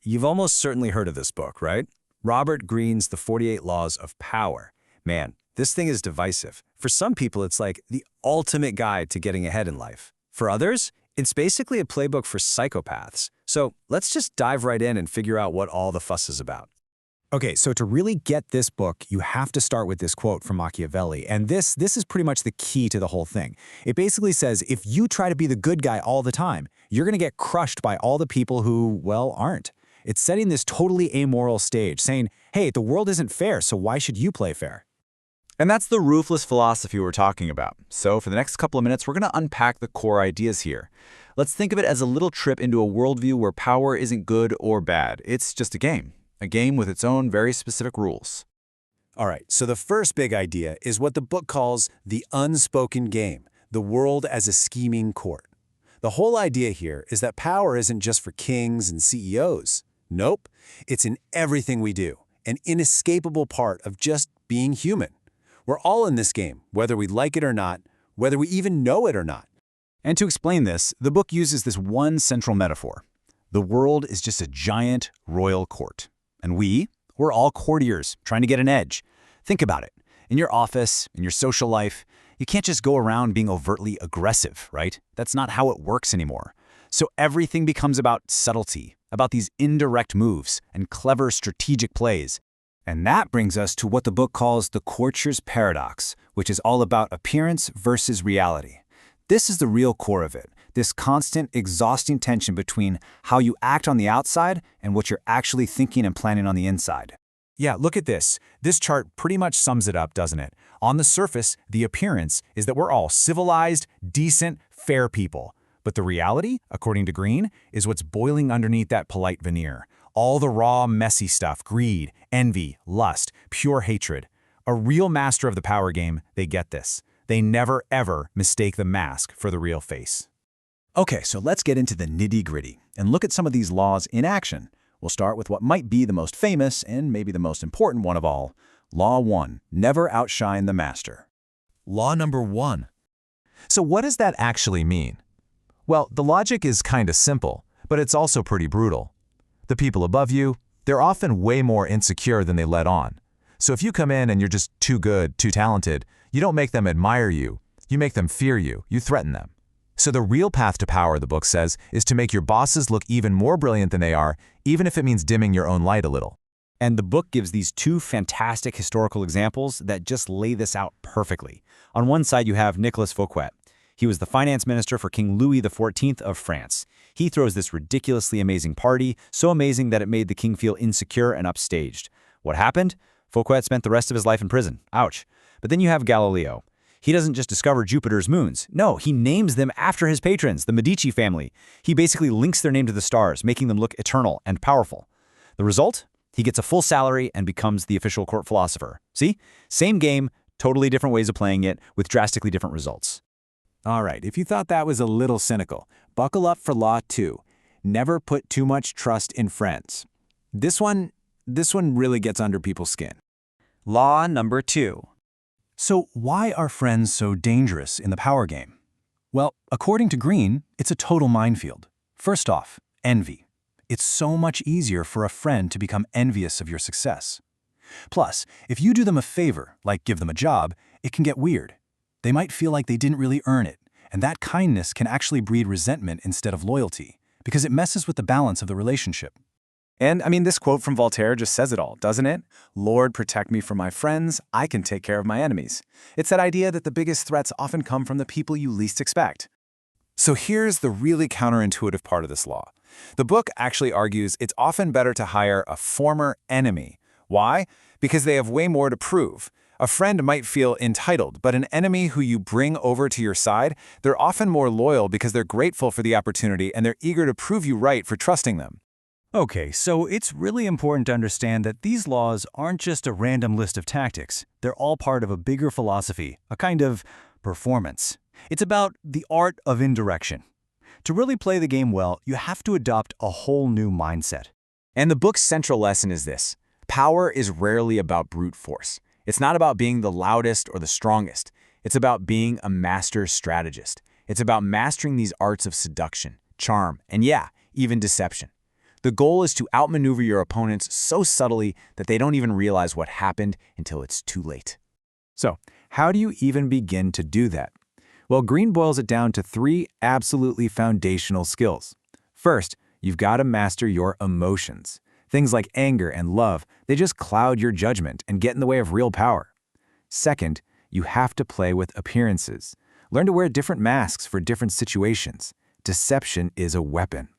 You've almost certainly heard of this book, right? Robert Greene's The 48 Laws of Power. Man, this thing is divisive. For some people, it's like the ultimate guide to getting ahead in life. For others, it's basically a playbook for psychopaths. So let's just dive right in and figure out what all the fuss is about. Okay, so to really get this book, you have to start with this quote from Machiavelli, and this is pretty much the key to the whole thing. It basically says, if you try to be the good guy all the time, you're going to get crushed by all the people who, well, aren't. It's setting this totally amoral stage, saying, hey, the world isn't fair, so why should you play fair? And that's the ruthless philosophy we're talking about. So for the next couple of minutes, we're going to unpack the core ideas here. Let's think of it as a little trip into a worldview where power isn't good or bad. It's just a game with its own very specific rules. All right, so the first big idea is what the book calls the unspoken game, the world as a scheming court. The whole idea here is that power isn't just for kings and CEOs. Nope, it's in everything we do, an inescapable part of just being human. We're all in this game, whether we like it or not, whether we even know it or not. And to explain this, the book uses this one central metaphor. The world is just a giant royal court. And we're all courtiers trying to get an edge. Think about it. In your office, in your social life, you can't just go around being overtly aggressive, right? That's not how it works anymore. So everything becomes about subtlety, about these indirect moves and clever strategic plays. And that brings us to what the book calls the courtier's paradox, which is all about appearance versus reality. This is the real core of it, this constant, exhausting tension between how you act on the outside and what you're actually thinking and planning on the inside. Yeah, look at this. This chart pretty much sums it up, doesn't it? On the surface, the appearance is that we're all civilized, decent, fair people. But the reality, according to Greene, is what's boiling underneath that polite veneer. All the raw, messy stuff, greed, envy, lust, pure hatred. A real master of the power game, they get this. They never, ever mistake the mask for the real face. Okay, so let's get into the nitty-gritty and look at some of these laws in action. We'll start with what might be the most famous and maybe the most important one of all. Law 1, never outshine the master. Law number 1. So what does that actually mean? Well, the logic is kinda simple, but it's also pretty brutal. The people above you, they're often way more insecure than they let on. So if you come in and you're just too good, too talented, you don't make them admire you. You make them fear you. You threaten them. So the real path to power, the book says, is to make your bosses look even more brilliant than they are, even if it means dimming your own light a little. And the book gives these two fantastic historical examples that just lay this out perfectly. On one side, you have Nicolas Fouquet. He was the finance minister for King Louis XIV of France. He throws this ridiculously amazing party, so amazing that it made the king feel insecure and upstaged. What happened? Fouquet spent the rest of his life in prison. Ouch. But then you have Galileo. He doesn't just discover Jupiter's moons. No, he names them after his patrons, the Medici family. He basically links their name to the stars, making them look eternal and powerful. The result? He gets a full salary and becomes the official court philosopher. See? Same game, totally different ways of playing it, with drastically different results. All right, if you thought that was a little cynical, buckle up for Law 2. Never put too much trust in friends. This one really gets under people's skin. Law number 2. So why are friends so dangerous in the power game? Well, according to Greene, it's a total minefield. First off, envy. It's so much easier for a friend to become envious of your success. Plus, if you do them a favor, like give them a job, it can get weird. They might feel like they didn't really earn it, and that kindness can actually breed resentment instead of loyalty, because it messes with the balance of the relationship. And, this quote from Voltaire just says it all, doesn't it? Lord, protect me from my friends, I can take care of my enemies. It's that idea that the biggest threats often come from the people you least expect. So here's the really counterintuitive part of this law. The book actually argues it's often better to hire a former enemy. Why? Because they have way more to prove. A friend might feel entitled, but an enemy who you bring over to your side, they're often more loyal because they're grateful for the opportunity and they're eager to prove you right for trusting them. Okay, so it's really important to understand that these laws aren't just a random list of tactics. They're all part of a bigger philosophy, a kind of performance. It's about the art of indirection. To really play the game well, you have to adopt a whole new mindset. And the book's central lesson is this. Power is rarely about brute force. It's not about being the loudest or the strongest. It's about being a master strategist. It's about mastering these arts of seduction, charm, and even deception. The goal is to outmaneuver your opponents so subtly that they don't even realize what happened until it's too late. So, how do you even begin to do that? Well, Greene boils it down to 3 absolutely foundational skills. First, you've got to master your emotions. Things like anger and love, they just cloud your judgment and get in the way of real power. Second, you have to play with appearances. Learn to wear different masks for different situations. Deception is a weapon.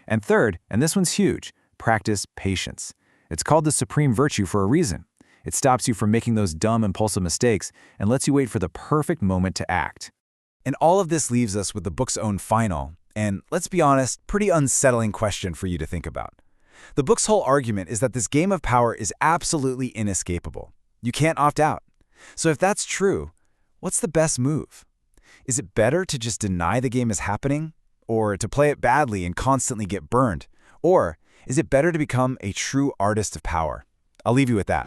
And third, and this one's huge, practice patience. It's called the supreme virtue for a reason. It stops you from making those dumb, impulsive mistakes and lets you wait for the perfect moment to act. And all of this leaves us with the book's own final, and let's be honest, pretty unsettling question for you to think about. The book's whole argument is that this game of power is absolutely inescapable. You can't opt out. So if that's true, what's the best move? Is it better to just deny the game is happening? Or to play it badly and constantly get burned? Or is it better to become a true artist of power? I'll leave you with that.